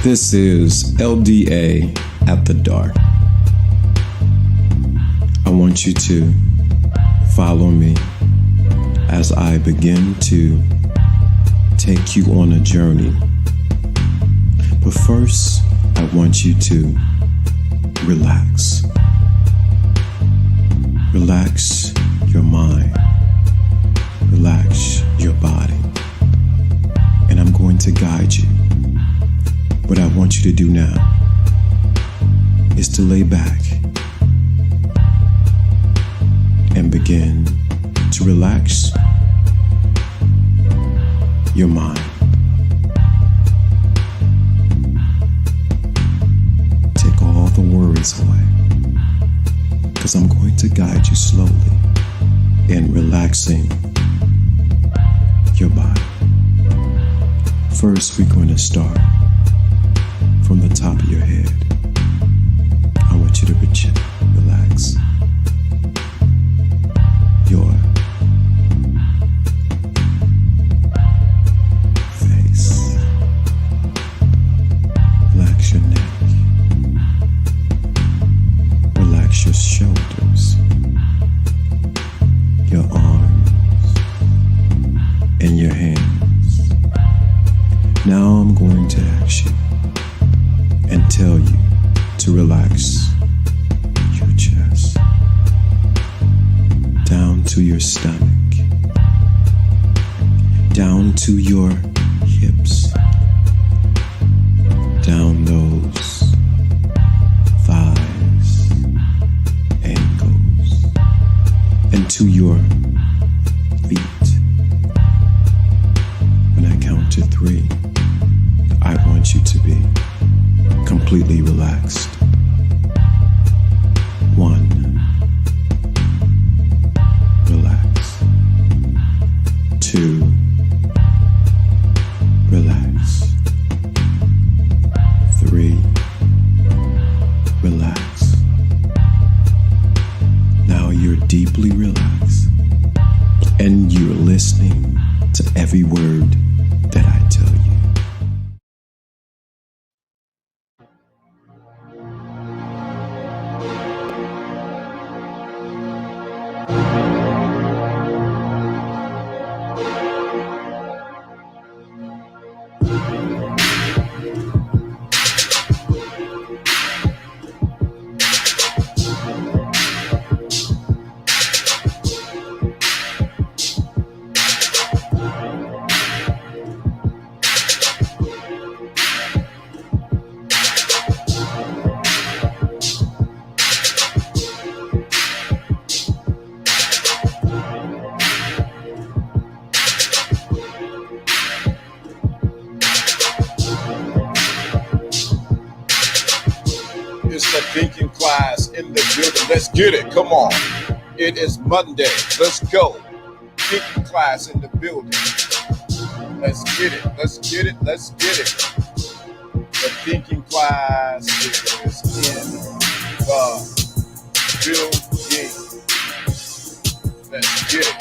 This is LDA at the Dark. I want you to follow me as I begin to take you on a journey. But first, I want you to relax. Relax your mind. Relax your body. And I'm going to guide you. What I want you to do now is to lay back and begin to relax your mind. Take all the worries away, because I'm going to guide you slowly in relaxing your body. First, we're going to start from the top of your head. I want you to relax your face. Relax your neck. Relax your shoulders, your arms, and your hands. Now I'm going to ask you and tell you to relax your chest down to your stomach, down to your hips, down those thighs, ankles, and to your feet. When I count to 3, I want you to be completely relaxed. 1, relax. 2, relax. 3, relax. Now you're deeply relaxed and you're listening to every word that I tell you. Thinking class in the building. Let's get it. Come on. It is Monday. Let's go. Thinking class in the building. Let's get it. Let's get it. Let's get it. The thinking class is in the building. Let's get it.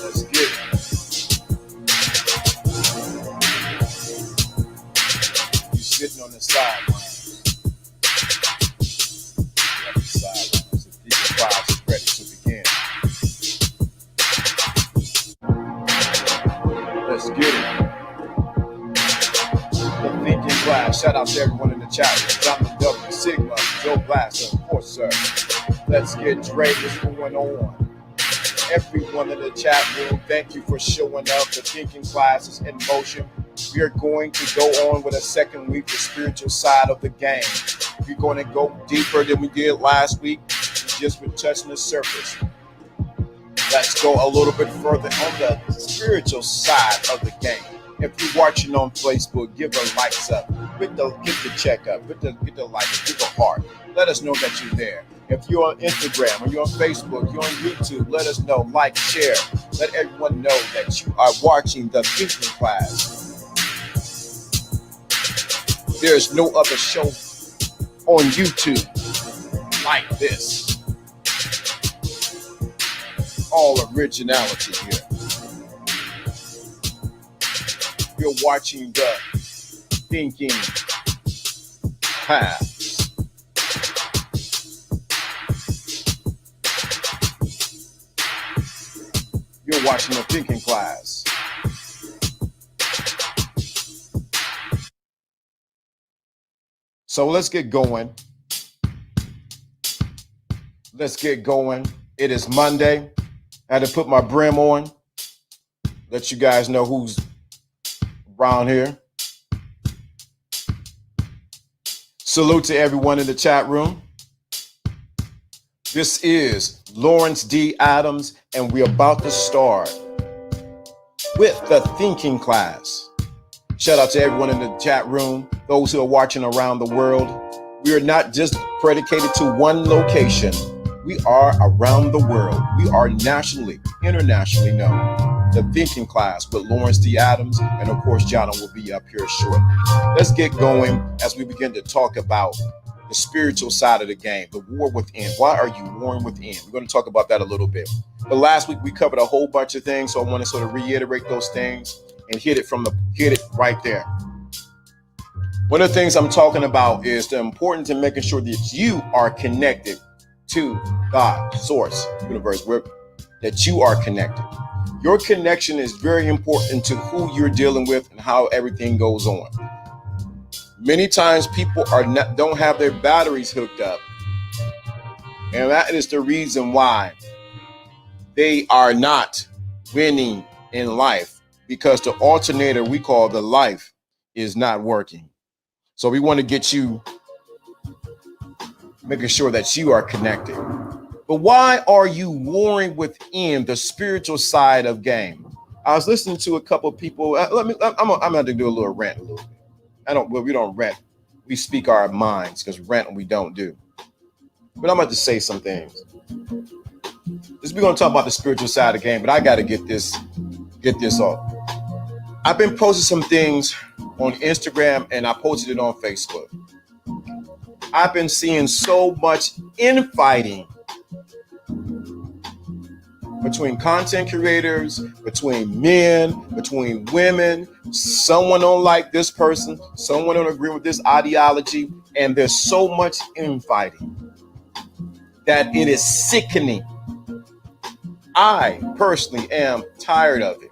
Let's get it. Sitting on the sidelines. The sidelines. The thinking class is ready to begin. Let's get it. The thinking class. Shout out to everyone in the chat room. Jonathan W. Sigma, Joe Blaster, of course, sir. Let's get Dre. What's going on? Everyone in the chat room, thank you for showing up. The thinking class is in motion. We are going to go on with a second week, the spiritual side of the game. We're going to go deeper than we did last week. We just been touching the surface. Let's go a little bit further on the spiritual side of the game. If you're watching on Facebook, give a likes up. Get the check up. Get the like. Give a heart. Let us know that you're there. If you're on Instagram or you're on Facebook, you're on YouTube, let us know. Like, share. Let everyone know that you are watching the thinking class. There's no other show on YouTube like this. All originality here. You're watching the Thinking Class. You're watching the Thinking Class. So let's get going. Let's get going. It is Monday. I had to put my brim on. Let you guys know who's around here. Salute to everyone in the chat room. This is Lawrence D. Adams, and we're about to start with the Thinking Class. Shout out to everyone in the chat room, those who are watching around the world. We are not just predicated to one location. We are around the world. We are nationally, internationally known. The Thinking Class with Lawrence D. Adams, and of course, Jana will be up here shortly. Let's get going as we begin to talk about the spiritual side of the game, the war within. Why are you warring within? We're going to talk about that a little bit. But last week we covered a whole bunch of things, so I want to sort of reiterate those things and hit it right there. One of the things I'm talking about is the importance in making sure that you are connected to God, source, universe, that you are connected. Your connection is very important to who you're dealing with and how everything goes on. Many times people don't have their batteries hooked up, and that is the reason why they are not winning in life, because the alternator we call the life is not working. So we want to get you making sure that you are connected. But why are you warring within the spiritual side of game? I was listening to a couple of people. I'm going to do a little rant a little bit. We don't rant. We speak our minds, because rant we don't do. But I'm about to say some things. We're going to talk about the spiritual side of the game, but I got to get this off. I've been posting some things on Instagram, and I posted it on Facebook. I've been seeing so much infighting between content creators, between men, between women. Someone don't like this person, someone don't agree with this ideology, and there's so much infighting that it is sickening. I personally am tired of it.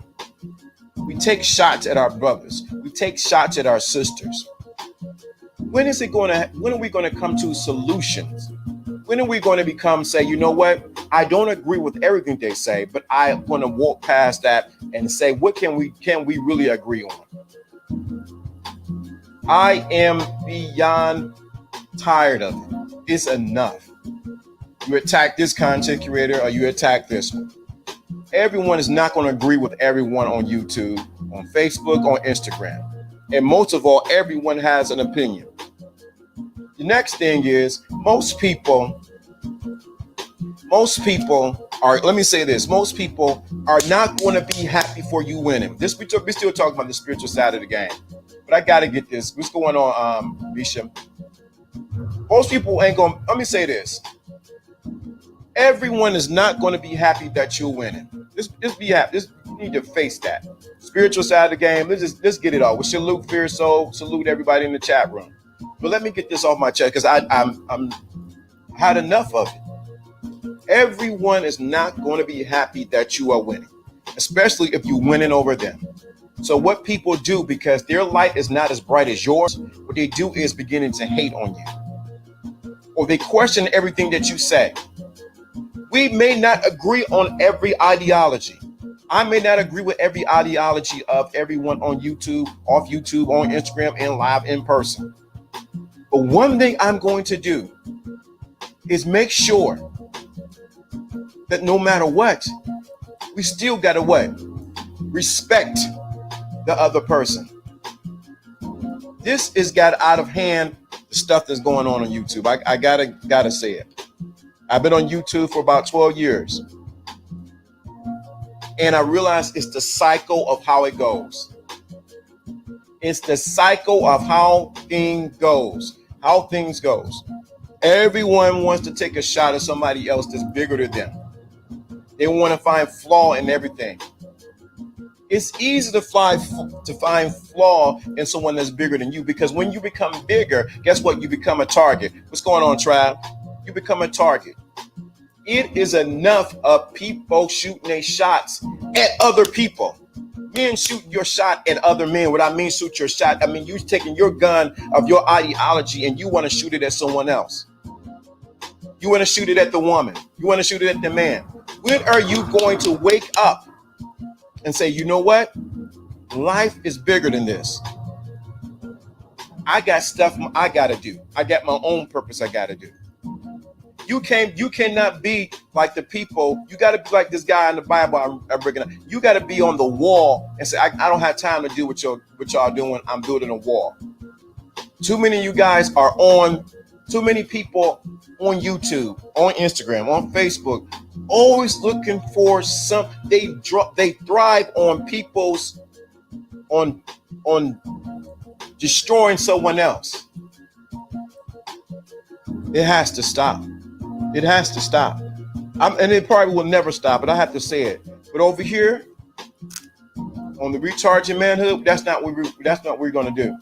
We take shots at our brothers. We take shots at our sisters. When are we going to come to solutions? When are we going to say, you know what? I don't agree with everything they say, but I want to walk past that and say, what can we really agree on? I am beyond tired of it. It's enough. You attack this content creator or you attack this one. Everyone is not going to agree with everyone on YouTube, on Facebook, on Instagram. And most of all, everyone has an opinion. The next thing is most people are, let me say this, most people are not going to be happy for you winning. We're still talking about the spiritual side of the game. But I got to get this. What's going on, Risha? Most people ain't going to, let me say this. Everyone is not going to be happy that you're winning. Just be happy. Just need to face that. Spiritual side of the game. Let's get it off. We salute Fear Soul. Salute everybody in the chat room. But let me get this off my chest, because I'm had enough of it. Everyone is not going to be happy that you are winning, especially if you're winning over them. So what people do, because their light is not as bright as yours, what they do is beginning to hate on you, or they question everything that you say. We may not agree on every ideology. I may not agree with every ideology of everyone on YouTube, off YouTube, on Instagram, and live in person. But one thing I'm going to do is make sure that no matter what, we still got to what? Respect the other person. This is got out of hand, the stuff that's going on YouTube. I gotta say it. I've been on YouTube for about 12 years. And I realized it's the cycle of how it goes. It's the cycle of how things goes. Everyone wants to take a shot at somebody else that's bigger than them. They want to find flaw in everything. It's easy to find flaw in someone that's bigger than you, because when you become bigger, guess what? You become a target. What's going on, Trav? You become a target. It is enough of people shooting their shots at other people. Men shoot your shot at other men. What I mean, shoot your shot, I mean you taking your gun of your ideology and you want to shoot it at someone else. You want to shoot it at the woman. You want to shoot it at the man. When are you going to wake up and say, you know what? Life is bigger than this. I got stuff I got to do. I got my own purpose I got to do. You cannot be like the people. You got to be like this guy in the Bible. You got to be on the wall and say, I don't have time to do what y'all doing. I'm building a wall. Too many of you guys are on, too many people on YouTube, on Instagram, on Facebook, always looking for some. They thrive on people's, on destroying someone else. It has to stop. It has to stop. And it probably will never stop, but I have to say it. But over here, on the recharging manhood, that's not what we're going to do.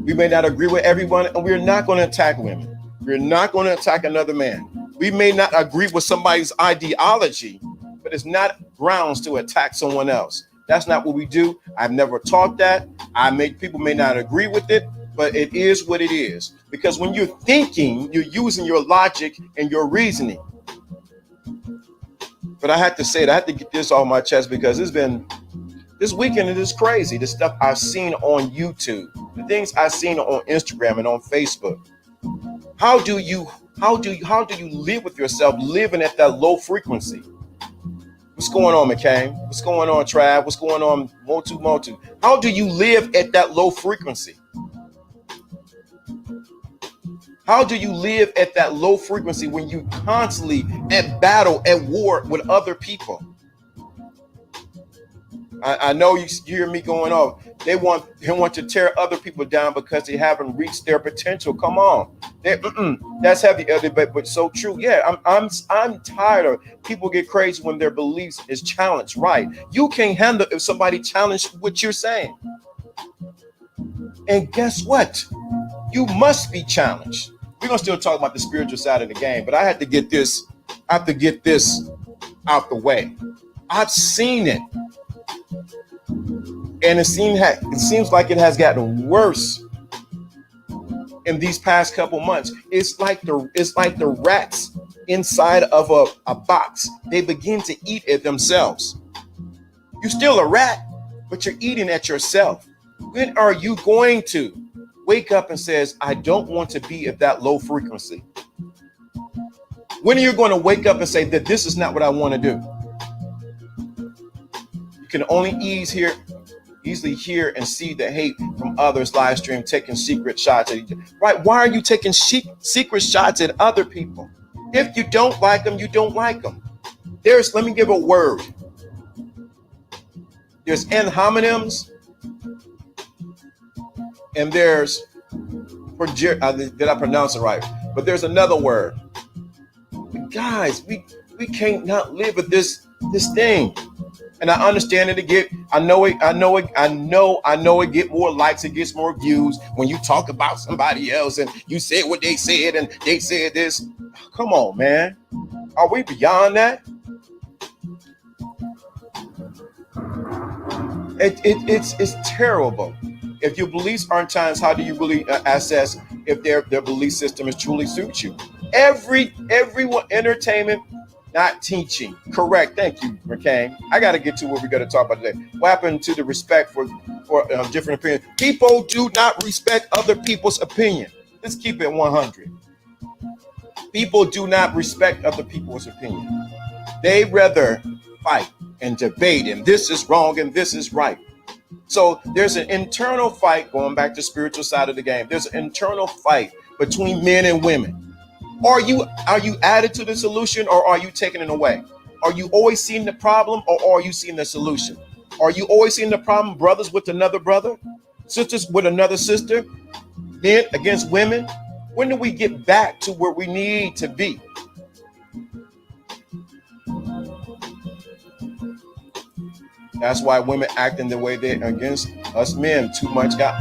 We may not agree with everyone, and we're not going to attack women. We're not going to attack another man. We may not agree with somebody's ideology, but it's not grounds to attack someone else. That's not what we do. I've never taught that. People may not agree with it, but it is what it is. Because when you're thinking, you're using your logic and your reasoning. But I have to say it. I have to get this off my chest because this weekend it is crazy. The stuff I've seen on YouTube, the things I've seen on Instagram and on Facebook. How do you live with yourself living at that low frequency? What's going on, McCain? What's going on, Trav? What's going on, Motu? How do you live at that low frequency? How do you live at that low frequency when you constantly at battle, at war with other people? I know you hear me going off. They want to tear other people down because they haven't reached their potential. Come on, that's heavy, but so true. Yeah, I'm tired of people get crazy when their beliefs is challenged. Right? You can't handle if somebody challenged what you're saying. And guess what? You must be challenged. We're gonna still talk about the spiritual side of the game, but I have to get this out the way. I've seen it. And it seems like it has gotten worse in these past couple months. It's like the rats inside of a box. They begin to eat at themselves. You're still a rat, but you're eating at yourself. When are you going to wake up and says, I don't want to be at that low frequency? When are you going to wake up and say that this is not what I want to do? You can only easily hear and see the hate from others live stream taking secret shots at each other. Right? Why are you taking secret shots at other people? If you don't like them, you don't like them. Let me give a word. There's ad hominems and there's, did I pronounce it right? But there's another word. But guys, we can't not live with this thing. And I understand it. I know it get more likes, it gets more views when you talk about somebody else and you said what they said and they said this. Come on, man. Are we beyond that? It's terrible. If your beliefs aren't challenged, how do you really assess if their belief system is truly suits you? Everyone, entertainment, not teaching. Correct. Thank you, McCain. I got to get to what we're going to talk about today. What happened to the respect for different opinions? People do not respect other people's opinion. Let's keep it 100. People do not respect other people's opinion. They rather fight and debate, and this is wrong and this is right. So there's an internal fight, going back to spiritual side of the game. There's an internal fight between men and women. Are you added to the solution or are you taking it away? Are you always seeing the problem or are you seeing the solution? Are you always seeing the problem, brothers with another brother, sisters with another sister, men against women? When do we get back to where we need to be? That's why women acting the way they're against us men too much. God.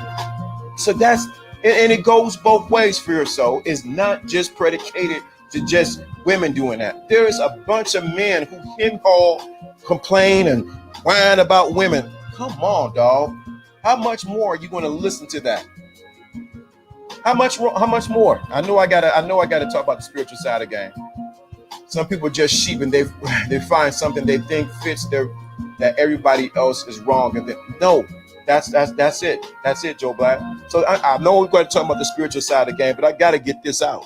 So that's and it goes both ways for your soul. It's not just predicated to just women doing that. There's a bunch of men who can all complain and whine about women. Come on, dog. How much more are you going to listen to that? How much more? I know I gotta talk about the spiritual side of the game. Some people are just sheep and they find something they think fits their that everybody else is wrong. And no, that's it. That's it, Joe Black. So I know we're going to talk about the spiritual side of the game, but I gotta get this out.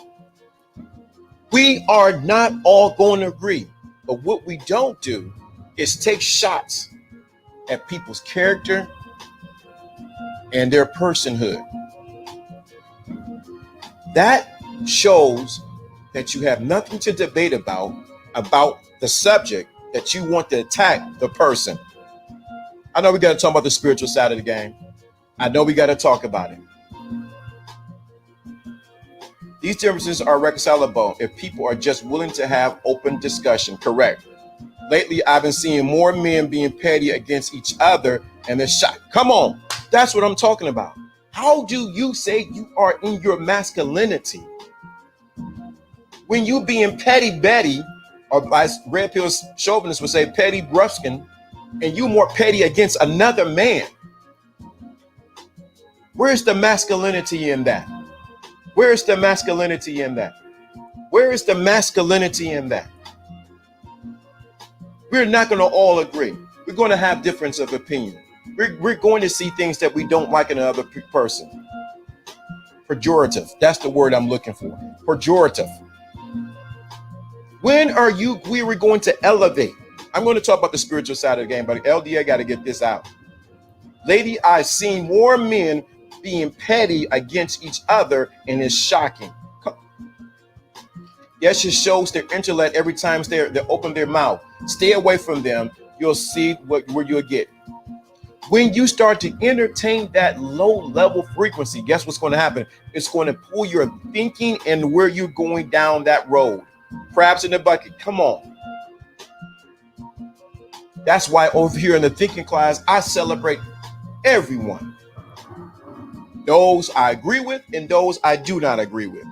We are not all going to agree, but what we don't do is take shots at people's character and their personhood. That shows that you have nothing to debate about the subject that you want to attack the person. I know we got to talk about the spiritual side of the game. I know we got to talk about it. These differences are reconcilable if people are just willing to have open discussion. Correct. Lately, I've been seeing more men being petty against each other and they're shot. Come on. That's what I'm talking about. How do you say you are in your masculinity when you being petty Betty, or as Red Pill's chauvinists would say, petty Bruskin, and you more petty against another man? Where's the masculinity in that? Where's the masculinity in that? Where is the masculinity in that? We're not going to all agree. We're going to have difference of opinion. We're going to see things that we don't like in another person. Pejorative. That's the word I'm looking for. Pejorative. When are we were going to elevate? I'm going to talk about the spiritual side of the game, but LD, I got to get this out. Lady, I've seen more men being petty against each other, and it's shocking. Yes, it shows their intellect every time they open their mouth. Stay away from them. You'll see where you'll get. When you start to entertain that low level frequency, guess what's going to happen? It's going to pull your thinking and where you're going down that road. Crabs in the bucket. Come on. That's why over here in the thinking class, I celebrate everyone. Those I agree with and those I do not agree with.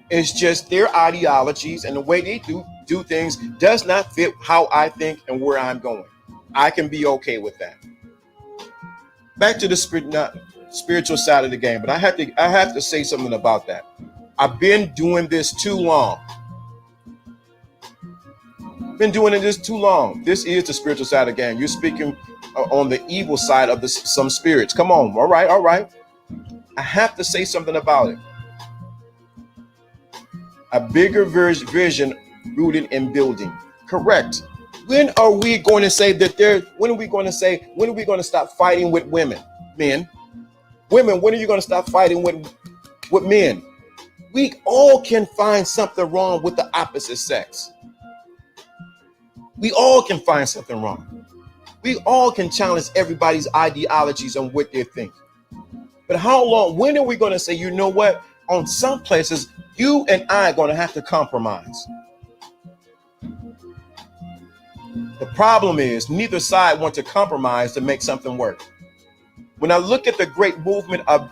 It's just their ideologies and the way they do things does not fit how I think and where I'm going. I can be okay with that. Back to the spiritual side of the game, but I have to say something about that. I've been doing this too long. This is the spiritual side of the game. You're speaking on the evil side of some spirits. Come on. All right. I have to say something about it. A bigger vision rooted in building. Correct. When are we going to say that when are we going to stop fighting with women? Men. Women, when are you going to stop fighting with men? We all can find something wrong with the opposite sex. We all can find something wrong. We all can challenge everybody's ideologies on what they think. But how long, when are we going to say, you know what? On some places, you and I are going to have to compromise. The problem is neither side wants to compromise to make something work. When I look at the great movement of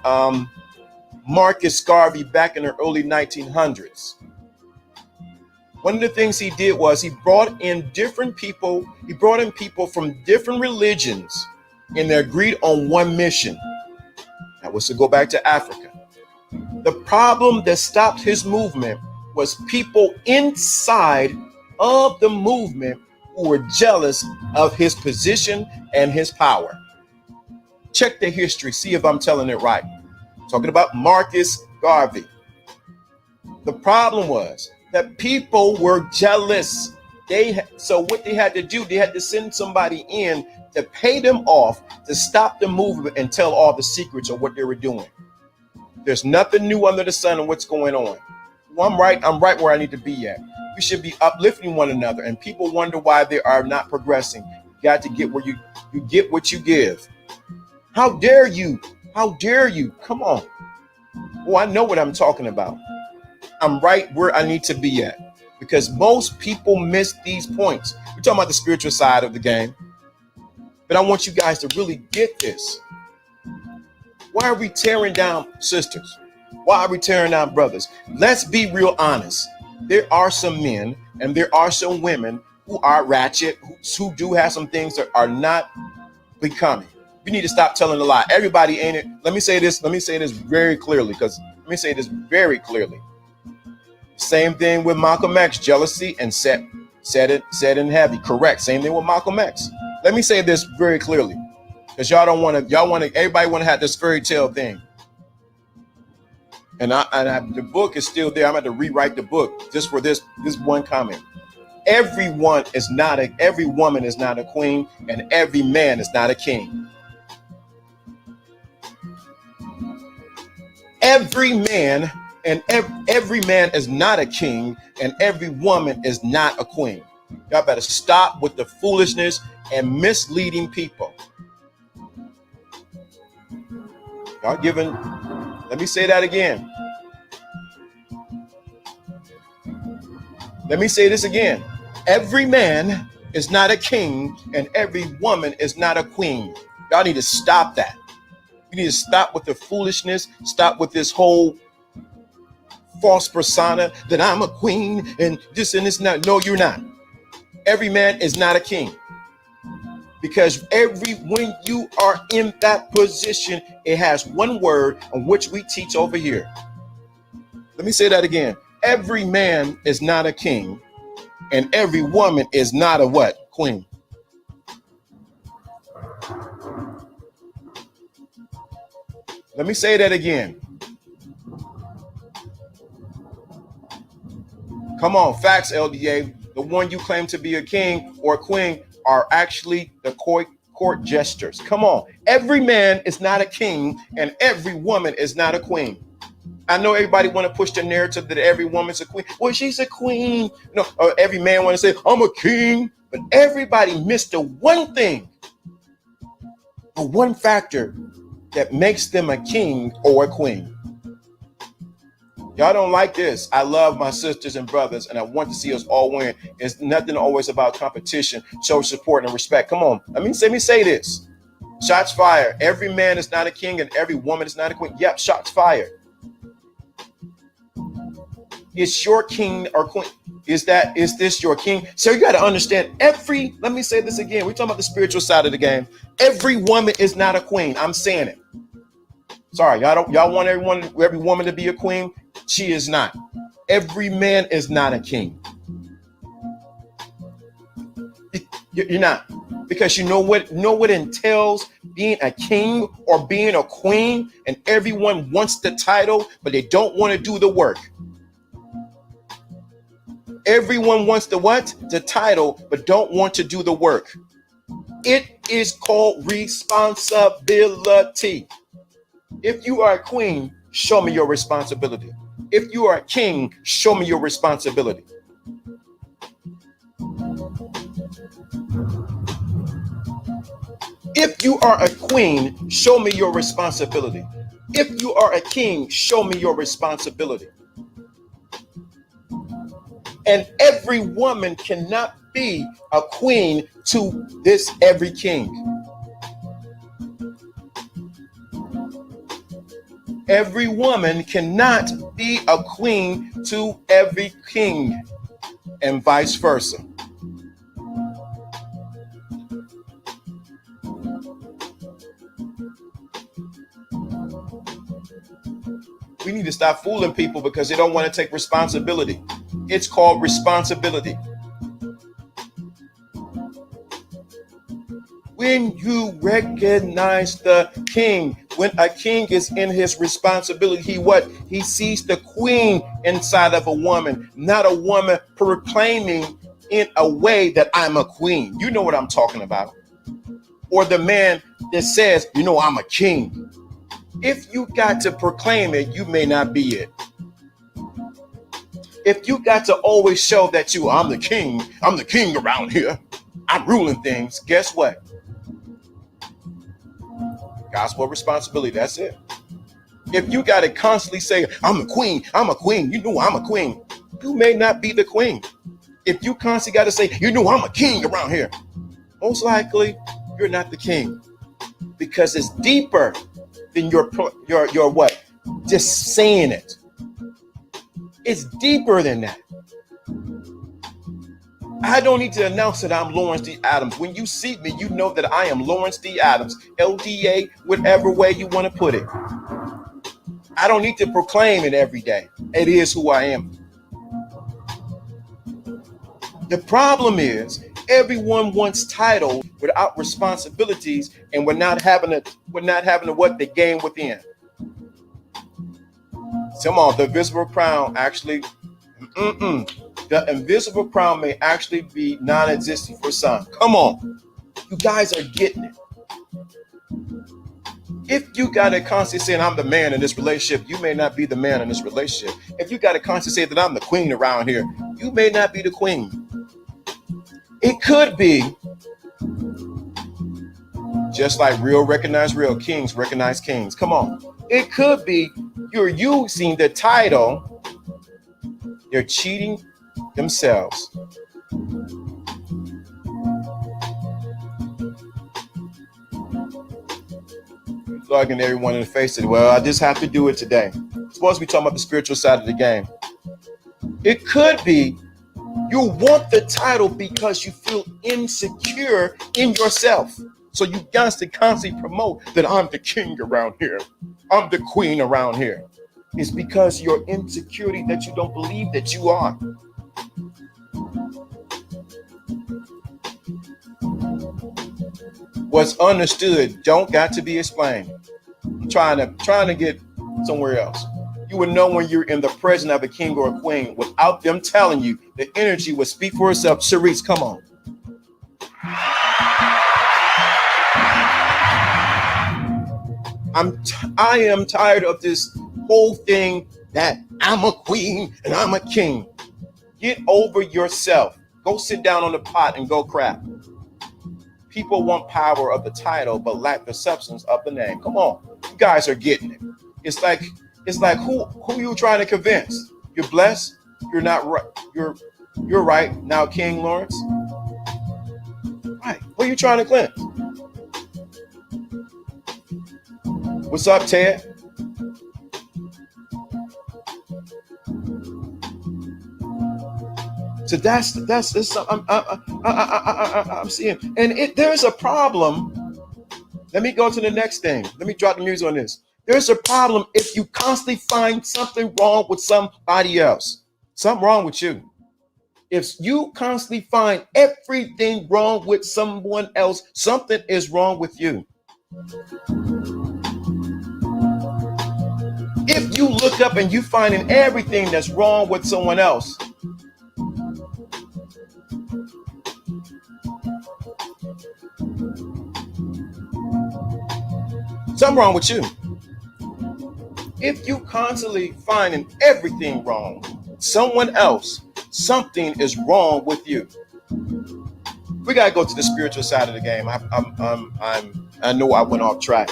Marcus Garvey back in the early 1900s, one of the things he did was he brought in people from different religions, and they agreed on one mission. That was to go back to Africa. The problem that stopped his movement was people inside of the movement who were jealous of his position and his power. Check the history, see if I'm telling it right. Talking about Marcus Garvey. The problem was that people were jealous. So what they had to do, they had to send somebody in to pay them off to stop the movement and tell all the secrets of what they were doing. There's nothing new under the sun of what's going on. Well, I'm right where I need to be at. We should be uplifting one another, and people wonder why they are not progressing. You got to get where you get what you give. How dare you? How dare you? Come on. Oh, I know what I'm talking about. I'm right where I need to be at. because most people miss these points. We're talking about the spiritual side of the game, but I want you guys to really get this. Why are we tearing down sisters? Why are we tearing down brothers? Let's be real honest. There are some men and there are some women who are ratchet, who do have some things that are not becoming. We need to stop telling a lie. Everybody ain't it. Let me say this very clearly, Same thing with Malcolm X, jealousy and set in heavy. Correct. Same thing with Malcolm X. Let me say this very clearly, because everybody want to have this fairy tale thing. And the book is still there. I'm going to rewrite the book just for this one comment. Every woman is not a queen, and every man is not a king. Every man is not a king, and every woman is not a queen. Y'all better stop with the foolishness and misleading people. Let me say that again. Let me say this again. Every man is not a king, and every woman is not a queen. Y'all need to stop that. You need to stop with the foolishness. Stop with this whole false persona that I'm a queen and this and this. No, you're not. Every man is not a king. Because when you are in that position, it has one word on which we teach over here. Let me say that again. Every man is not a king, and every woman is not a what? Queen. Let me say that again. Come on, facts, LDA. The one you claim to be a king or a queen are actually the court jesters. Come on. Every man is not a king, and every woman is not a queen. I know everybody want to push the narrative that every woman's a queen. Well, she's a queen. No, or every man want to say, I'm a king. But everybody missed the one thing, the one factor that makes them a king or a queen. Y'all don't like this. I love my sisters and brothers, and I want to see us all win. It's nothing always about competition. Show support and respect. Come on. Let me say this. Shots fired. Every man is not a king, and every woman is not a queen. Yep, shots fired. Is your king or queen? Is this your king? So you got to understand let me say this again. We're talking about the spiritual side of the game. Every woman is not a queen. I'm saying it. Sorry, y'all want every woman to be a queen? She is not. Every man is not a king. You're not. Because you know what entails being a king or being a queen, and everyone wants the title, but they don't want to do the work. Everyone wants the what? The title, but don't want to do the work. It is called responsibility. If you are a queen, show me your responsibility. If you are a king, show me your responsibility. If you are a queen, show me your responsibility. If you are a king, show me your responsibility. And every woman cannot be a queen to this every king. Every woman cannot be a queen to every king, and vice versa. We need to stop fooling people because they don't want to take responsibility. It's called responsibility. When you recognize the king, when a king is in his responsibility, he sees the queen inside of a woman, not a woman proclaiming in a way that I'm a queen. You know what I'm talking about. Or the man that says, I'm a king. If you got to proclaim it, you may not be it. If you got to always show that I'm the king around here, I'm ruling things, guess what? Gospel responsibility, that's it. If you got to constantly say, I'm a queen, you know I'm a queen. you may not be the queen. If you constantly got to say, you know, I'm a king around here, most likely you're not the king, because it's deeper than your what? Just saying it. It's deeper than that. I don't need to announce that I'm Lawrence D. Adams. When you see me, you know that I am Lawrence D. Adams, LDA, whatever way you want to put it. I don't need to proclaim it every day. It is who I am. The problem is everyone wants title without responsibilities, and we're not having what they gain within. Come on, the invisible crown actually, the invisible crown may actually be non-existent for some. Come on, you guys are getting it. If you got to constantly saying I'm the man in this relationship, you may not be the man in this relationship. If you got to constantly say that I'm the queen around here, you may not be the queen. It could be just like real recognize real, kings recognize kings. Come on. It could be you're using the title, they're cheating themselves. Plugging everyone in the face that, well, I just have to do it today. It's supposed to be talking about the spiritual side of the game. It could be you want the title because you feel insecure in yourself. So you got to constantly promote that I'm the king around here. I'm the queen around here. It's because your insecurity that you don't believe that you are. What's understood don't got to be explained. I'm trying to get somewhere else. You would know when you're in the presence of a king or a queen without them telling you. The energy would speak for itself. Sharice, come on. I am tired of this whole thing that I'm a queen and I'm a king. Get over yourself. Go sit down on the pot and go crap. People want power of the title but lack the substance of the name. Come on, you guys are getting it. It's like who you trying to convince? You're blessed. You're not right. You're right now, King Lawrence. Right. What are you trying to cleanse? What's up, Ted? So that's I'm seeing, and there's a problem. Let me go to the next thing. Let me drop the music on this. There's a problem if you constantly find something wrong with somebody else. Something wrong with you. If you constantly find everything wrong with someone else, something is wrong with you. If you look up and you finding everything that's wrong with someone else, something wrong with you. If you constantly finding everything wrong with someone else, something is wrong with you. We gotta go to the spiritual side of the game. I know I went off track,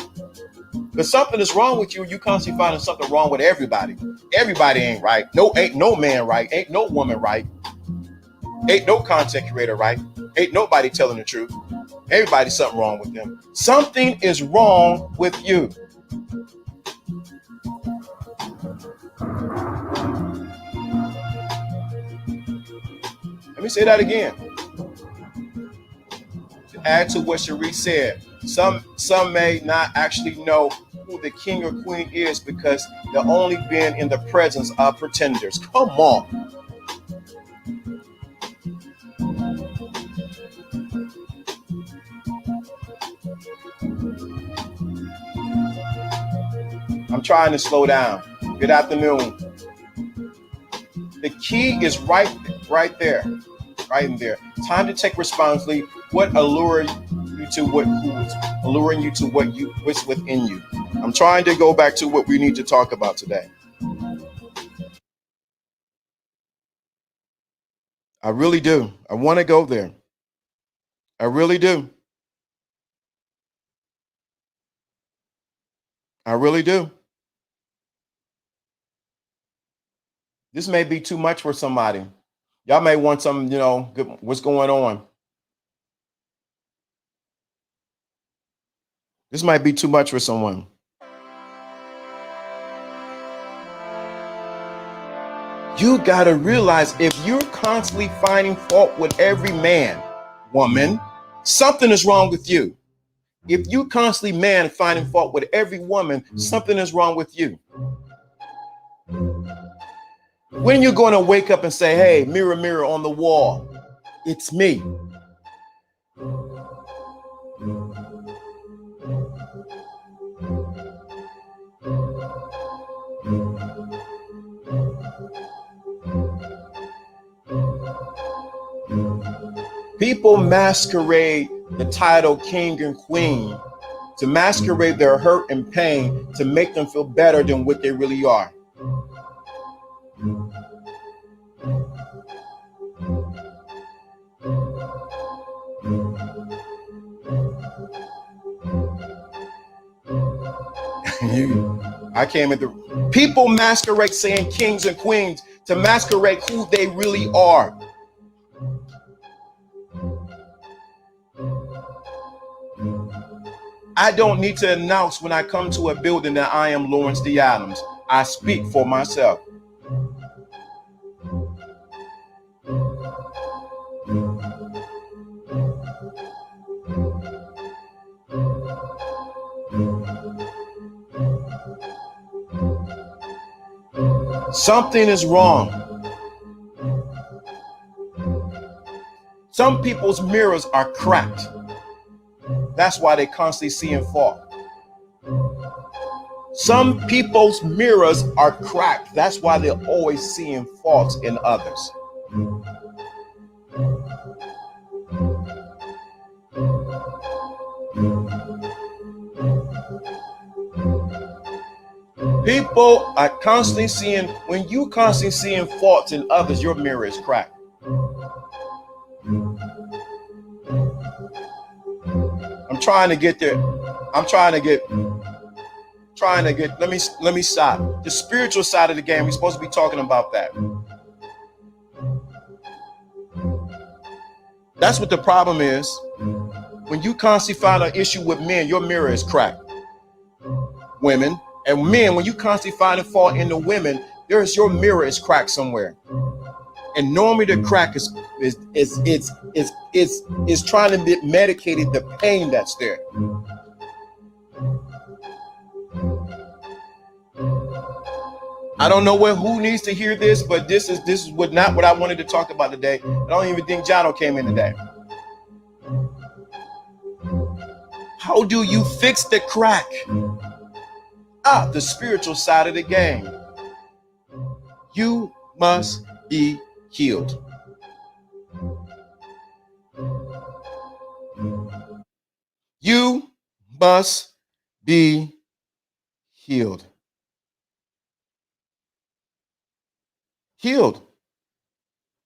but something is wrong with you. You constantly finding something wrong with everybody. Everybody ain't right. Ain't no man right. Ain't no woman right. Ain't no content creator right. Ain't nobody telling the truth. Everybody's something wrong with them. Something is wrong with you. Let me say that again. To add to what Cherie said, some may not actually know who the king or queen is because they've only been in the presence of pretenders. Come on. I'm trying to slow down. Good afternoon. The key is right there, right in there. Time to take responsibility. What alluring you to who's alluring you to what's within you. I'm trying to go back to what we need to talk about today. I really do. I want to go there. I really do. I really do. This may be too much for somebody. Y'all may want some, what's going on. This might be too much for someone. You got to realize if you're constantly finding fault with every man, woman, something is wrong with you. If you constantly finding fault with every woman, something is wrong with you. When you're going to wake up and say, hey, mirror, mirror on the wall, it's me. People masquerade the title king and queen to masquerade their hurt and pain to make them feel better than what they really are. People masquerade saying kings and queens to masquerade who they really are. I don't need to announce when I come to a building that I am Lawrence D. Adams. I speak for myself. Something is wrong. Some people's mirrors are cracked. That's why they constantly seeing fault. Some people's mirrors are cracked. That's why they're always seeing faults in others. People are constantly seeing, when you constantly seeing faults in others, your mirror is cracked. I'm trying to get there. Let me stop. The spiritual side of the game, we're supposed to be talking about that. That's what the problem is. When you constantly find an issue with men, your mirror is cracked. Women and men, when you constantly find a fault in the women, your mirror is cracked somewhere. And normally the crack is trying to medicate the pain that's there. I don't know who needs to hear this, but this is not what I wanted to talk about today. I don't even think Jono came in today. How do you fix the crack? The spiritual side of the game. You must be healed. You must be healed. Healed.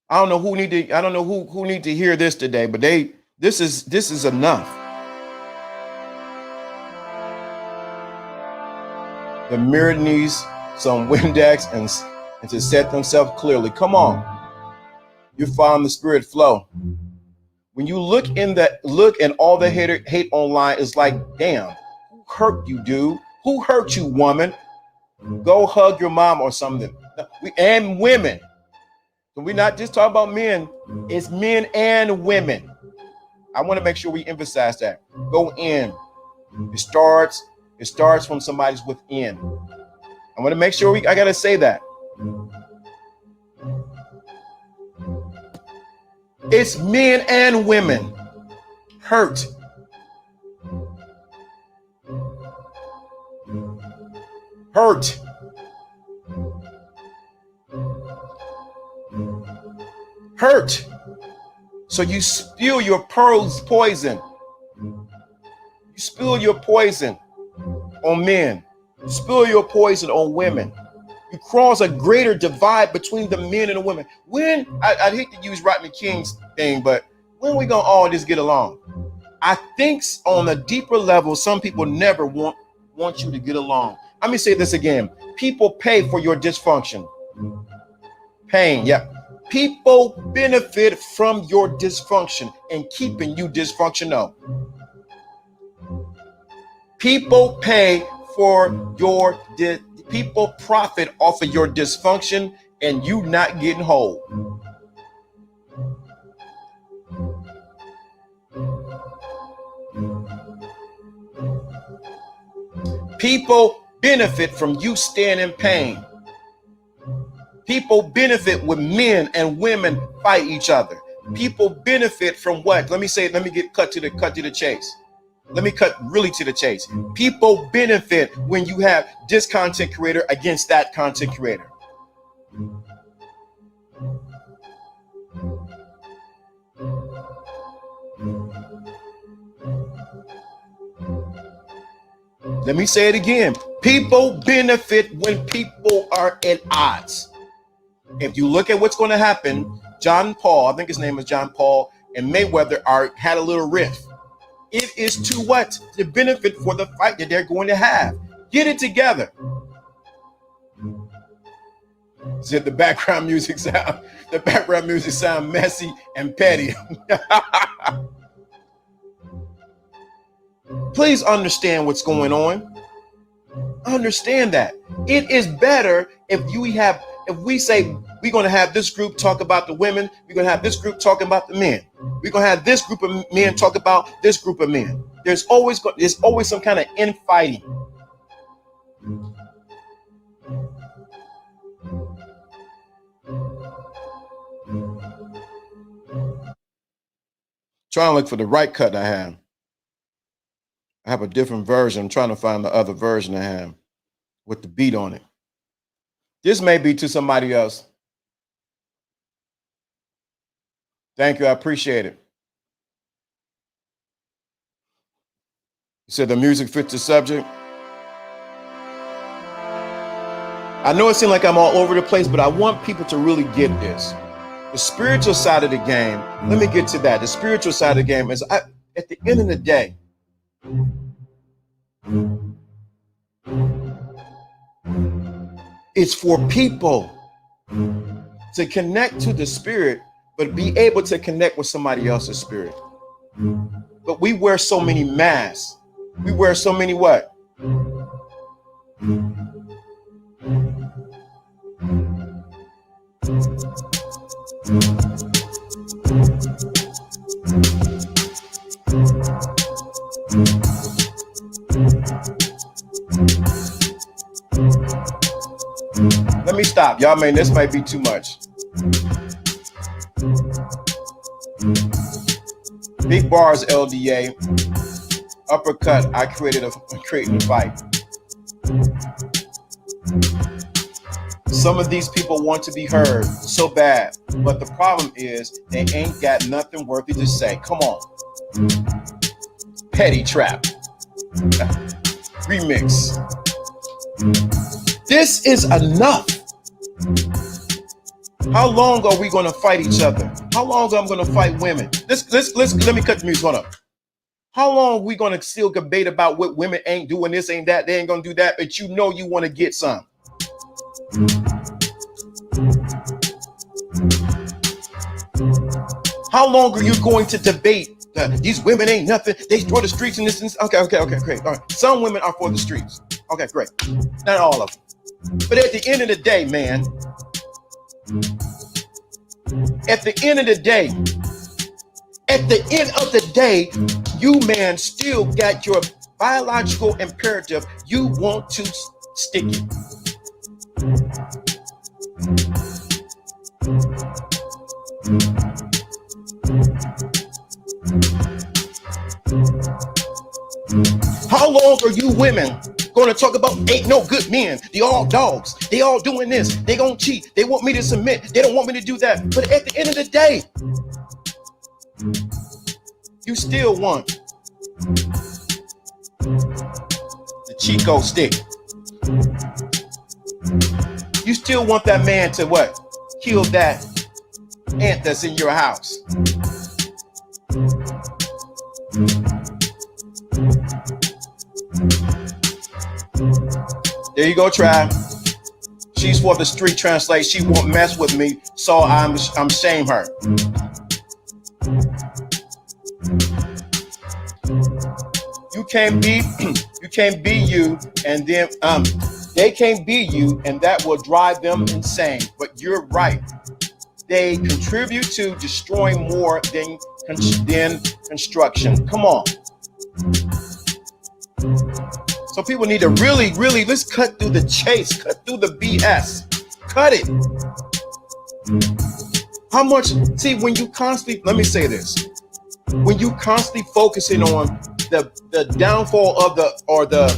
I don't know who need to hear this today, but this is enough. The mirror needs some Windex and to set themselves clearly. Come on. You find the spirit flow. When you look and all the hate online, is like, damn, who hurt you, dude? Who hurt you, woman? Go hug your mom or something. And women. So we're not just talking about men. It's men and women. I want to make sure we emphasize that. Go in. It starts from somebody's within. I want to make sure I got to say that. It's men and women hurt. Hurt. Hurt. So you spill your poison. You spill your poison on men. You spill your poison on women. You cause a greater divide between the men and the women. When I hate to use Rodney King's thing, but when we gonna all just get along? I think on a deeper level, some people never want you to get along. Let me say this again. People pay for your dysfunction. Pain, yeah. People benefit from your dysfunction and keeping you dysfunctional. People pay for your people profit off of your dysfunction and you not getting whole. People benefit from you staying in pain. People benefit when men and women fight each other. People benefit from what? Let me get cut to the chase. Let me cut really to the chase. People benefit when you have this content creator against that content creator. Let me say it again. People benefit when people are at odds. If you look at what's going to happen, John Paul, I think his name is John Paul, and Mayweather had a little rift. It is to what? The benefit for the fight that they're going to have. Get it together. See, the background music sound messy and petty. Please understand what's going on. Understand that. It is better if we say we're going to have this group talk about the women, we're going to have this group talking about the men. We're going to have this group of men talk about this group of men. There's always some kind of infighting. Trying to look for the right cut I have. I have a different version. I'm trying to find the other version I have with the beat on it. This may be to somebody else. Thank you. I appreciate it. You said the music fits the subject. I know it seems like I'm all over the place, but I want people to really get this. The spiritual side of the game, let me get to that. The spiritual side of the game is at the end of the day, it's for people to connect to the spirit, but be able to connect with somebody else's spirit. But we wear so many masks. We wear so many what? Let me stop. Y'all, man, this might be too much. Big bars, LDA. Uppercut, I creating a fight. Some of these people want to be heard so bad, but the problem is they ain't got nothing worthy to say. Come on. Petty Trap. Remix. This is enough. How long are we going to fight each other? How long am I going to fight women? Let me cut the music. Hold up. How long are we going to still debate about what women ain't doing this, ain't that, they ain't going to do that, but you know you want to get some. How long are you going to debate these women ain't nothing, they for the streets and this and this? Okay, great. All right. Some women are for the streets. Okay, great. Not all of them. But at the end of the day, man, at the end of the day, you, man, still got your biological imperative. You want to stick it. How long are you women going to talk about ain't no good men? They all dogs. They all doing this. They gonna cheat. They want me to submit. They don't want me to do that. But at the end of the day, you still want the Chico stick. You still want that man to what? Kill that ant that's in your house. There you go, Trav. She's for the street. Translate. She won't mess with me, so I'm shame her. You can't be you, and then they can't be you, and that will drive them insane. But you're right. They contribute to destroying more than construction. Come on. So people need to really, let's cut through the chase, cut through the BS, cut it. How much? See, when you constantly, let me say this, when you constantly focusing on the downfall of the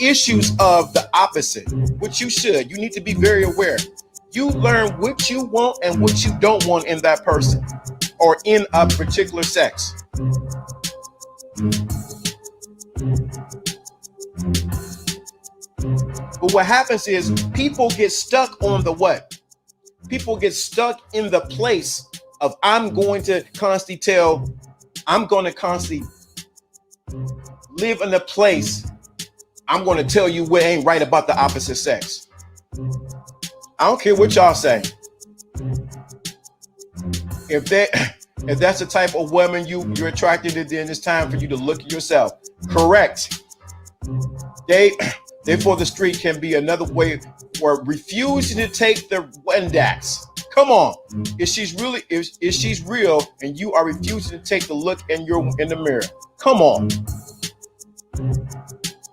issues of the opposite, which you should, you need to be very aware. You learn what you want and what you don't want in that person or in a particular sex. But what happens is people get stuck on the what? People get stuck in the place of I'm going to constantly live in the place. I'm going to tell you what ain't right about the opposite sex. I don't care what y'all say. If that's the type of woman you're attracted to, then it's time for you to look at yourself. Correct. They for the street can be another way for refusing to take the Wendax. Come on. If she's real and you are refusing to take the look in the mirror. Come on.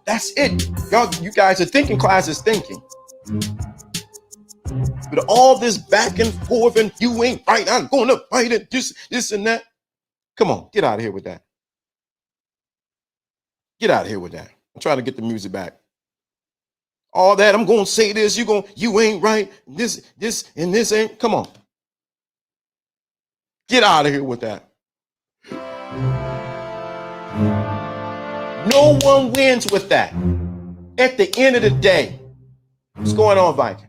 That's it. You guys are thinking class is thinking. But all this back and forth and you ain't right, I'm going to fight it, this and that. Come on, get out of here with that. Get out of here with that. I'm trying to get the music back. All that, I'm going to say this, you ain't right, this and this ain't. Come on. Get out of here with that. No one wins with that. At the end of the day, what's going on, Viking?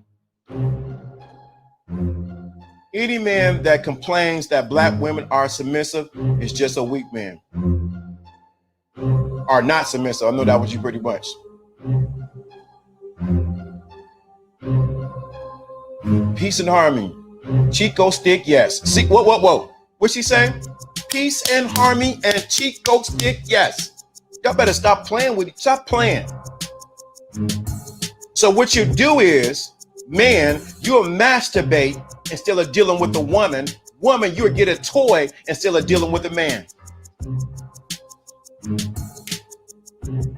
Any man that complains that black women are submissive is just a weak man. Are not submissive. I know that was you pretty much. Peace and harmony. Chico stick, yes. See, whoa. What's she saying? Peace and harmony and Chico stick, yes. Y'all better stop playing with it. Stop playing. So what you do is, man, you'll masturbate instead of dealing with the woman. Woman, you'll get a toy instead of dealing with the man.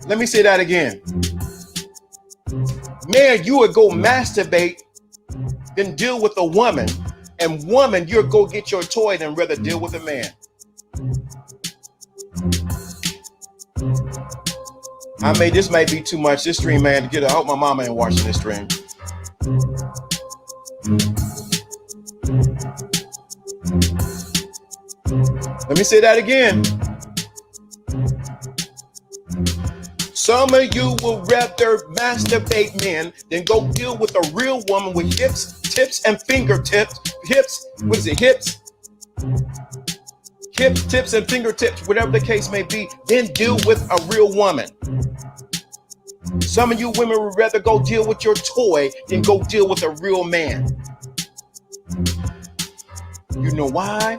Let me say that again. Man, you would go masturbate, then deal with a woman. And woman, you'll go get your toy and rather deal with a man. This might be too much. This stream, man, I hope my mama ain't watching this stream. Let me say that again. Some of you will rather masturbate men than go deal with a real woman with hips, tips, and fingertips. Hips, what is it? Hips, tips, and fingertips, whatever the case may be, then deal with a real woman. Some of you women would rather go deal with your toy than go deal with a real man. You know why?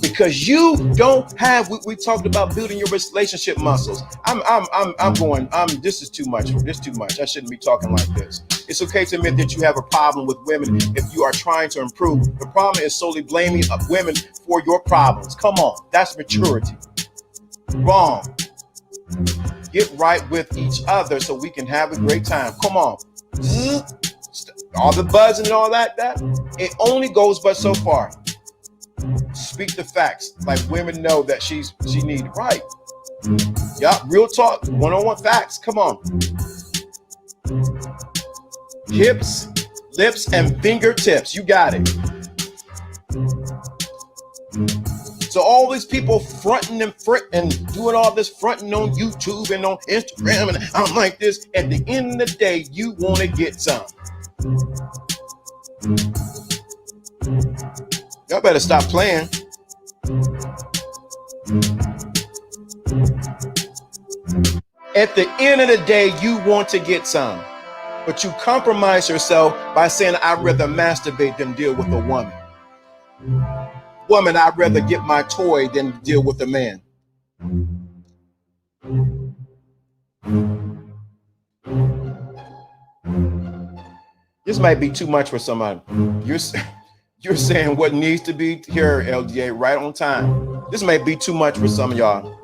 Because you don't have, we talked about building your relationship muscles. This is too much. This is too much. I shouldn't be talking like this. It's okay to admit that you have a problem with women if you are trying to improve. The problem is solely blaming women for your problems. Come on. That's maturity. Wrong. Get right with each other so we can have a great time. Come on. All the buzzing and all that, it only goes but so far. Speak the facts. Like women know that she needs right. Yeah, real talk, one-on-one facts. Come on. Hips, lips, and fingertips. You got it. So all these people fronting and doing all this fronting on YouTube and on Instagram and I'm like this. At the end of the day, you want to get some. Y'all better stop playing. At the end of the day, you want to get some. But you compromise yourself by saying, I'd rather masturbate than deal with a woman. Woman, I'd rather get my toy than deal with a man. This might be too much for somebody. You're saying what needs to be here, LDA, right on time. This may be too much for some of y'all.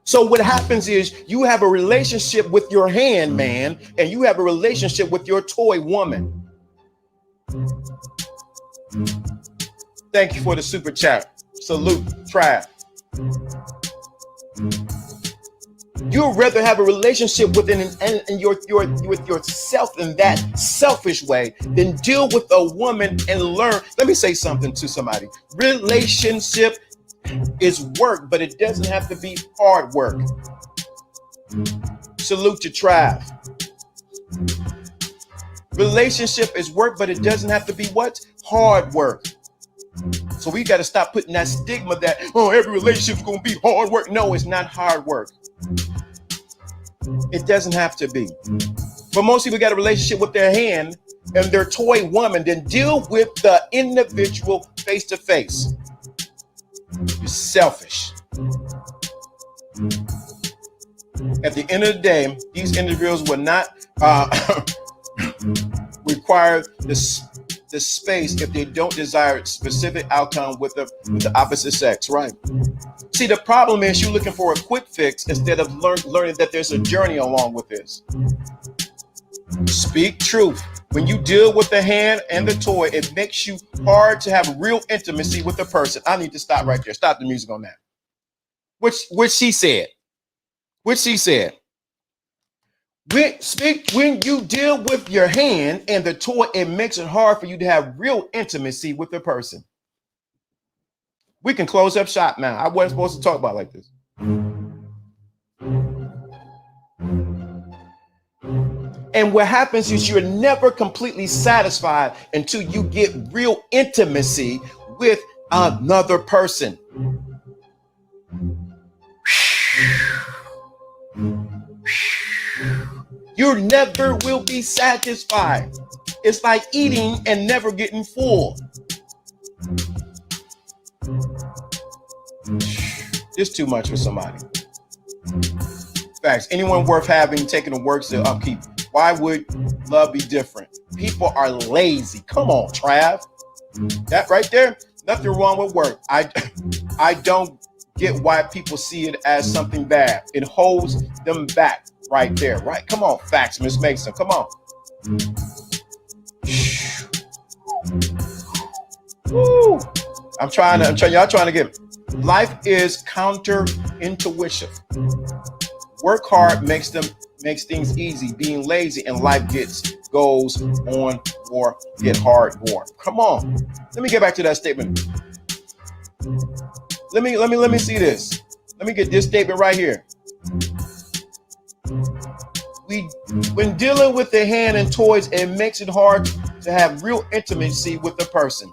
So what happens is you have a relationship with your hand, man, and you have a relationship with your toy woman. Thank you for the super chat. Salute, Trav. You'd rather have a relationship with with yourself in that selfish way than deal with a woman and learn. Let me say something to somebody. Relationship is work, but it doesn't have to be hard work. Salute to Trav. Relationship is work, but it doesn't have to be what? Hard work. So we got to stop putting that stigma that, oh, every relationship is going to be hard work. No, it's not hard work. It doesn't have to be. But most people got a relationship with their hand and their toy woman, then deal with the individual face to face. You're selfish. At the end of the day, these individuals will not require this space if they don't desire a specific outcome with the opposite sex, right? See, the problem is you're looking for a quick fix instead of learning that there's a journey along with this. Speak truth. When you deal with the hand and the toy, it makes you hard to have real intimacy with the person. I need to stop right there. Stop the music on that. Which she said. When you deal with your hand and the toy, it makes it hard for you to have real intimacy with the person. We can close up shop now. I wasn't supposed to talk about it like this. And what happens is you're never completely satisfied until you get real intimacy with another person. You never will be satisfied. It's like eating and never getting full. It's too much for somebody. Facts. Anyone worth having, taking the work to upkeep. Why would love be different? People are lazy. Come on, Trav. That right there, nothing wrong with work. I don't get why people see it as something bad. It holds them back right there, right? Come on, facts, Miss Mason. Come on. Woo. Y'all trying to get. Life is counter-intuition. Work hard makes things easy. Being lazy and life goes on or get hard more. Come on. Let me get back to that statement. Let me see this. Let me get this statement right here. When dealing with the hand and toys, it makes it hard to have real intimacy with the person.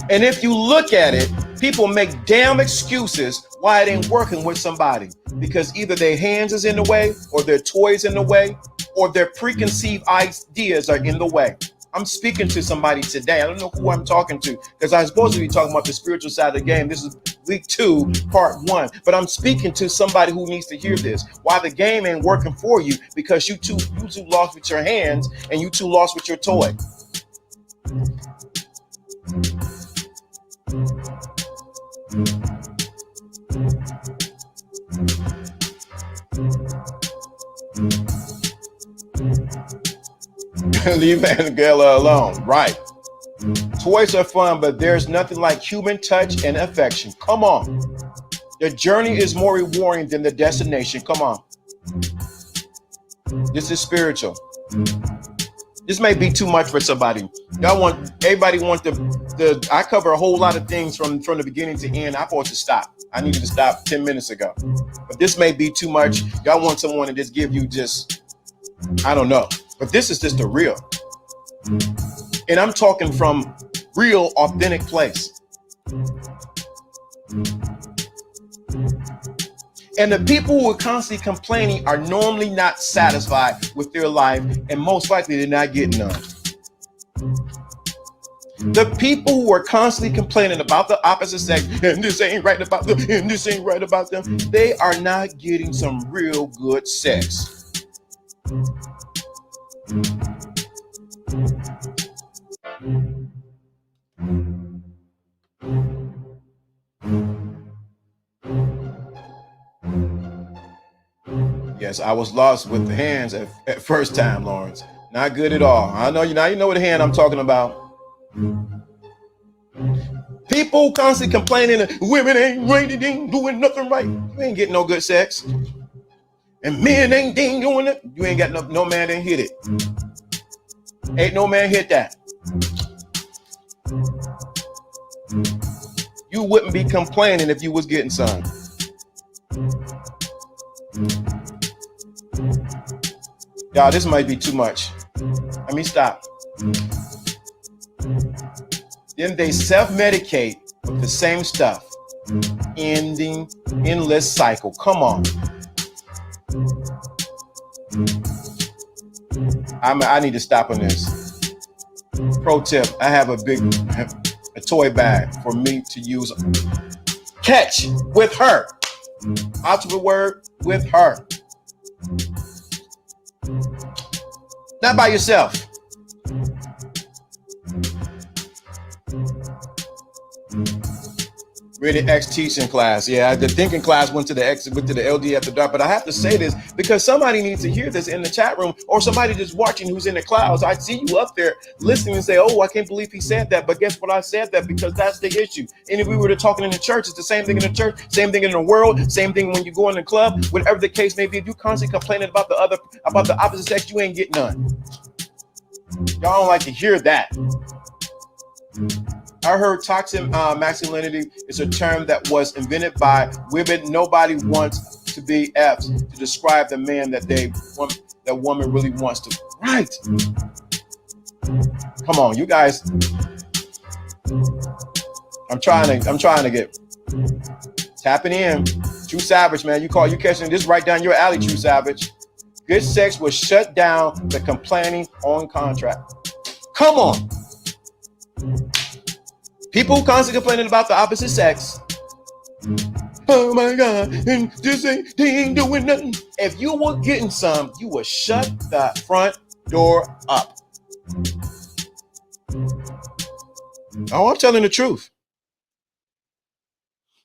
And if you look at it, people make damn excuses why it ain't working with somebody, because either their hands is in the way, or their toys in the way, or their preconceived ideas are in the way. I'm speaking to somebody today. I don't know who I'm talking to, because I'm supposed to be talking about the spiritual side of the game. This is week 2, part 1. But I'm speaking to somebody who needs to hear this. Why the game ain't working for you, because you too lost with your hands and you too lost with your toy. Leave Angela alone. Right. Toys are fun, but there's nothing like human touch and affection. Come on. The journey is more rewarding than the destination. Come on. This is spiritual. This may be too much for somebody. Everybody want the I cover a whole lot of things from the beginning to end. I'm supposed to stop. I needed to stop 10 minutes ago. But this may be too much. Y'all want someone to just give you I don't know. But this is just the real. And I'm talking from real, authentic place. And the people who are constantly complaining are normally not satisfied with their life, and most likely they're not getting none. The people who are constantly complaining about the opposite sex, and this ain't right about them, and this ain't right about them, they are not getting some real good sex. Yes, I was lost with the hands at first time, Lawrence. Not good at all. I know you now. You know what hand I'm talking about. People constantly complaining, women ain't right, they ain't doing nothing right. You ain't getting no good sex. And men ain't doing it. You ain't got no man that hit it. Ain't no man hit that. You wouldn't be complaining if you was getting some. Y'all, this might be too much. Let me stop. Then they self-medicate with the same stuff. Ending, endless cycle. Come on. I need to stop on this. Pro tip, I have a toy bag for me to use. Catch with her. Opposite word, with her. Not by yourself. Rated X teaching class. Yeah, the thinking class went to the LD after dark. But I have to say this because somebody needs to hear this in the chat room, or somebody just watching who's in the clouds. I see you up there listening and say, "Oh, I can't believe he said that." But guess what? I said that because that's the issue. And if we were to talking in the church, it's the same thing in the church, same thing in the world, same thing when you go in the club, whatever the case may be. If you constantly complaining about the opposite sex, you ain't getting none. Y'all don't like to hear that. I heard toxic masculinity is a term that was invented by women. Nobody wants to be F's to describe the man that woman really wants to. Right. Come on, you guys. I'm trying to get tapping in. True Savage, man. You catching this right down your alley, True Savage. Good sex will shut down the complaining on contract. Come on. People constantly complaining about the opposite sex. Oh my God, and they ain't doing nothing. If you were getting some, you would shut the front door up. Oh, I'm telling the truth.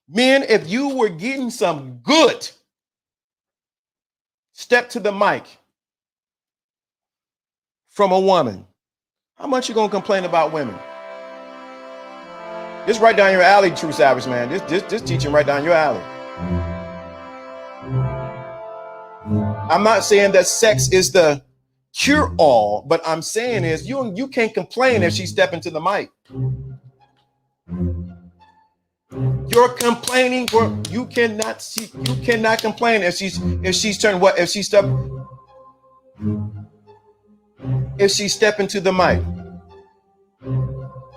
Men, if you were getting some good, step to the mic from a woman. How much you gonna complain about women? This right down your alley, True Savage, man. This teaching right down your alley. I'm not saying that sex is the cure-all, but I'm saying is you can't complain if she's stepping to the mic. You're complaining, or you cannot complain if she's stepping to the mic.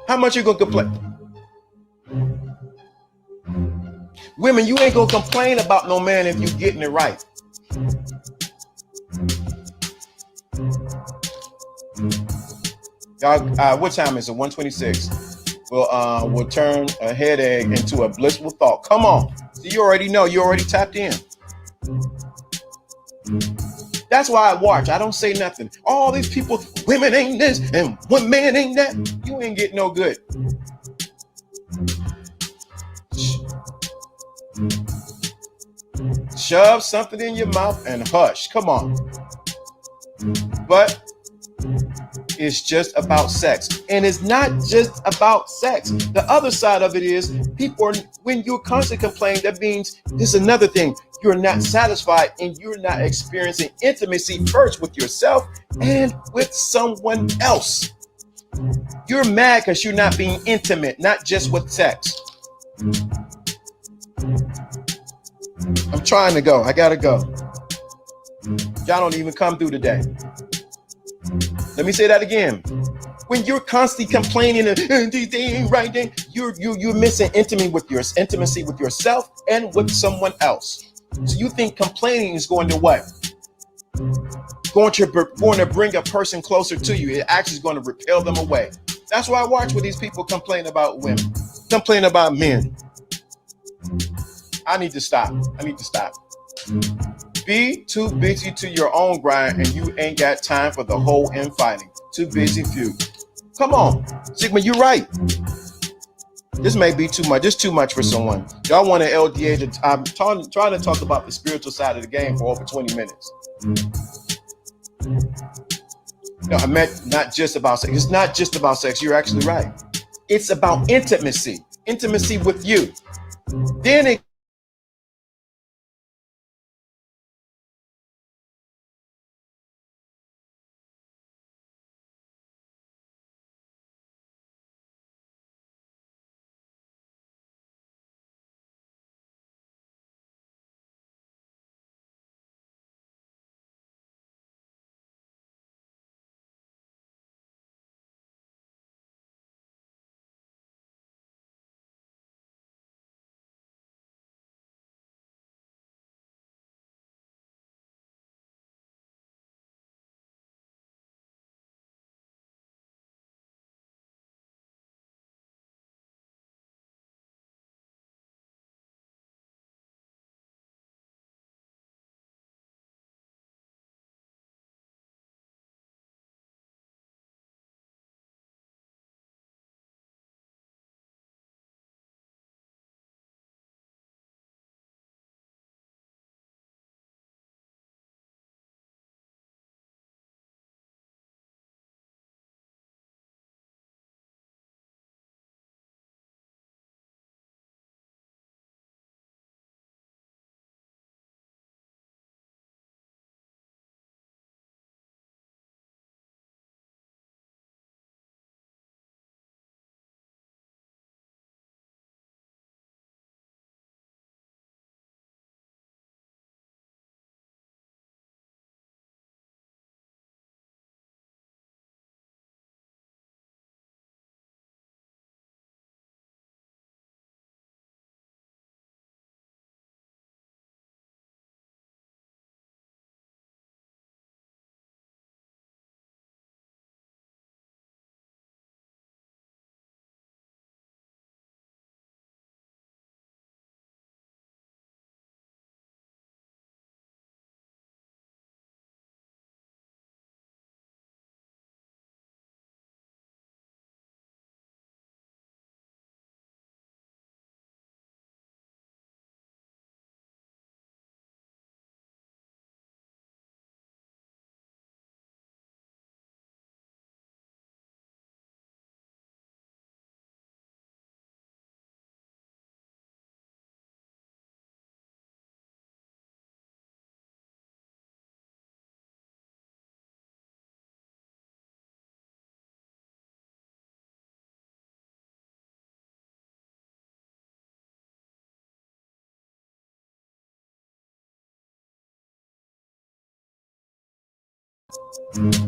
How much you gonna complain? Women, you ain't gonna complain about no man if you getting it right. Y'all, what time is it? 1:26. We'll turn a headache into a blissful thought. Come on. So you already know. You already tapped in. That's why I watch. I don't say nothing. All these people, women ain't this and one man ain't that. You ain't getting no good. Shove something in your mouth and hush. Come on. But it's just about sex. And it's not just about sex. The other side of it is when you're constantly complaining, that means there's another thing. You're not satisfied and you're not experiencing intimacy first with yourself and with someone else. You're mad because you're not being intimate, not just with sex. I'm trying to go. I gotta go. Y'all don't even come through today. Let me say that again. When you're constantly complaining and they ain't right, then you're missing intimacy with yourself and with someone else. So you think complaining is going to what? Going to bring a person closer to you. It actually is going to repel them away. That's why I watch when these people complain about women, complain about men. I need to stop. Be too busy to your own grind, and you ain't got time for the whole infighting. Too busy for you. Come on, Sigma, you're right. This may be too much. It's too much for someone. Y'all want an LDA? I'm trying to talk about the spiritual side of the game for over 20 minutes. No, I meant not just about sex. It's not just about sex. You're actually right. It's about intimacy. Intimacy with you. Then it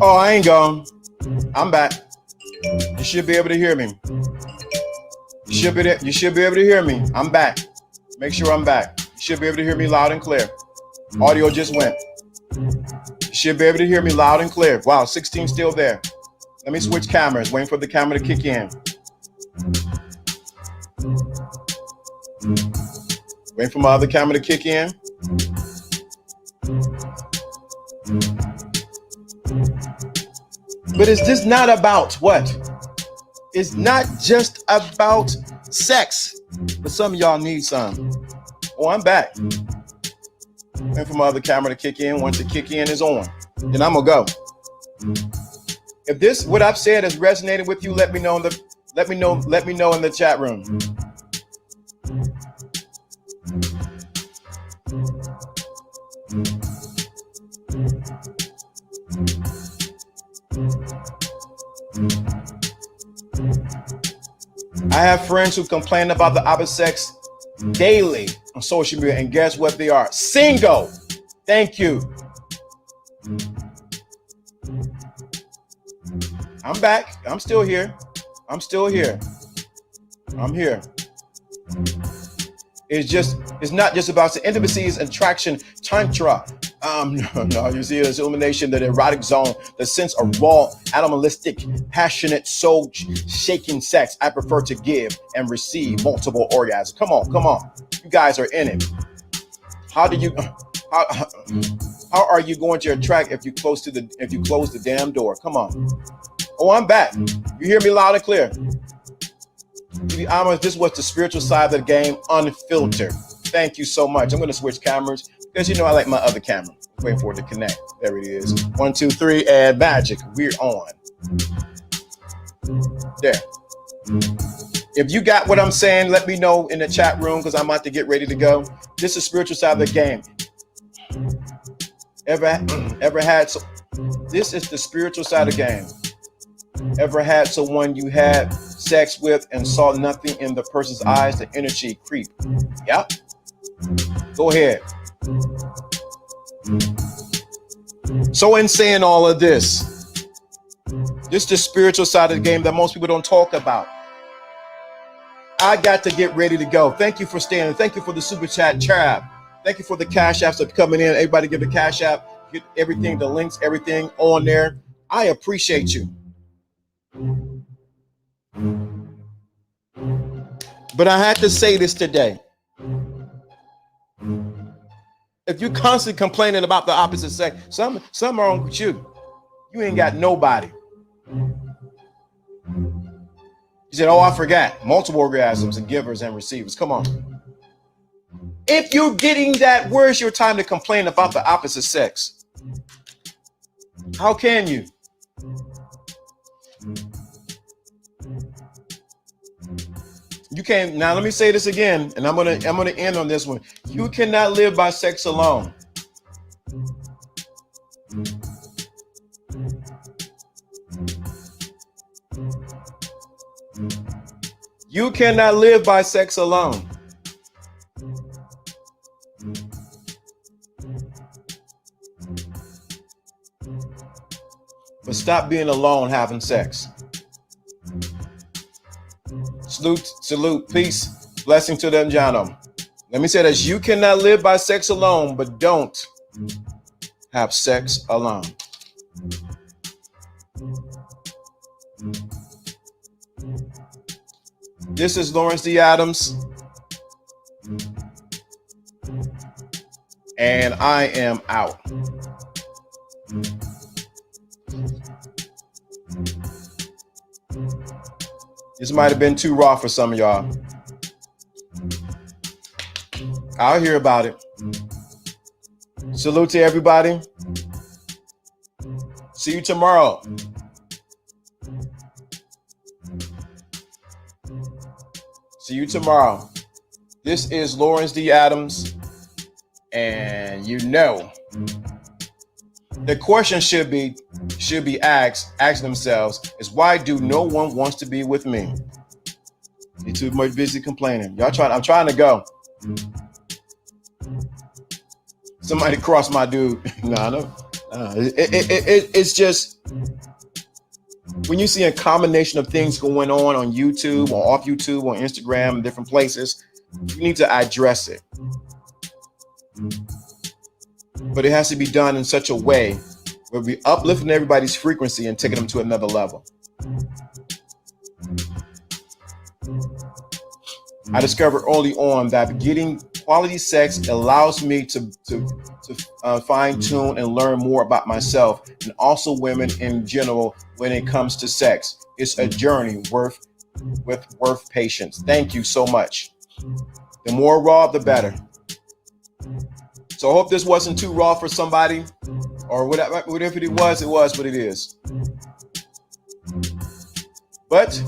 Oh, I ain't gone. I'm back. You should be able to hear me. You should be able to hear me. I'm back. Make sure I'm back. You should be able to hear me loud and clear. Audio just went. You should be able to hear me loud and clear. Wow, 16 still there. Let me switch cameras. Waiting for the camera to kick in. Waiting for my other camera to kick in. But is this not about what? It's not just about sex. But some of y'all need some. Oh, I'm back. Waiting for my other camera to kick in. Once the kick in is on, then I'm gonna go. If this what I've said has resonated with you, let me know in the chat room. I have friends who complain about the opposite sex daily on social media, and guess what they are? Single. Thank you. I'm back. I'm still here. I'm here. It's not just about the intimacy, it's attraction, tantra. No, you see, it's illumination, the erotic zone, the sense of raw, animalistic, passionate, soul shaking sex. I prefer to give and receive multiple orgasms. Come on. You guys are in it. How are you going to attract if you close the damn door? Come on. Oh, I'm back. You hear me loud and clear. To be honest, this was the spiritual side of the game, unfiltered. Thank you so much. I'm going to switch cameras because I like my other camera. Waiting for it to connect. There it is. 1, 2, 3, and magic. We're on. There. If you got what I'm saying, let me know in the chat room because I'm about to get ready to go. This is spiritual side of the game. Ever had this is the spiritual side of the game. Ever had someone you had sex with and saw nothing in the person's eyes, the energy creep? Yep. Go ahead. So in saying all of this is the spiritual side of the game that most people don't talk about. I got to get ready to go. Thank you for staying. Thank you for the super chat tab. Thank you for the cash apps that are coming in. Everybody give the cash app, get everything, the links, everything on there. I appreciate you. But I had to say this today. If you constantly complaining about the opposite sex, something wrong with you. You ain't got nobody. You said, oh, I forgot. Multiple orgasms and givers and receivers. Come on. If you're getting that, where's your time to complain about the opposite sex? How can you? You can't. Now let me say this again, and I'm gonna end on this one. You cannot live by sex alone. You cannot live by sex alone. But stop being alone having sex. Salute, peace, blessing to them, Jono. Let me say this: you cannot live by sex alone, but don't have sex alone. This is Lawrence D. Adams, and I am out. This might have been too raw for some of y'all. I'll hear about it. Salute to everybody. See you tomorrow. See you tomorrow. This is Lawrence D. Adams, and the question should be asked themselves is, why do no one wants to be with me? You're too much busy complaining. I'm trying to go. Somebody cross my dude. No. It's just when you see a combination of things going on YouTube or off YouTube or Instagram and different places, you need to address it. But it has to be done in such a way where we uplifting everybody's frequency and taking them to another level. I discovered early on that getting quality sex allows me to fine tune and learn more about myself and also women in general when it comes to sex. It's a journey worth patience. Thank you so much. The more raw, the better. So I hope this wasn't too raw for somebody, or whatever it was what it is. But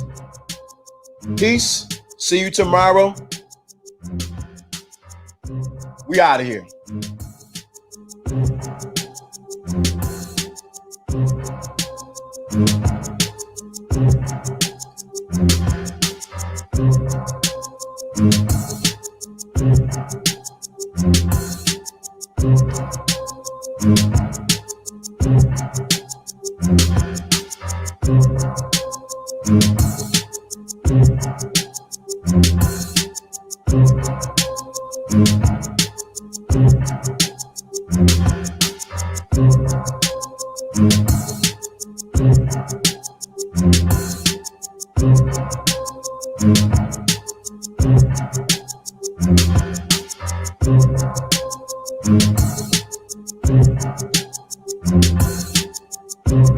peace. See you tomorrow. We out of here.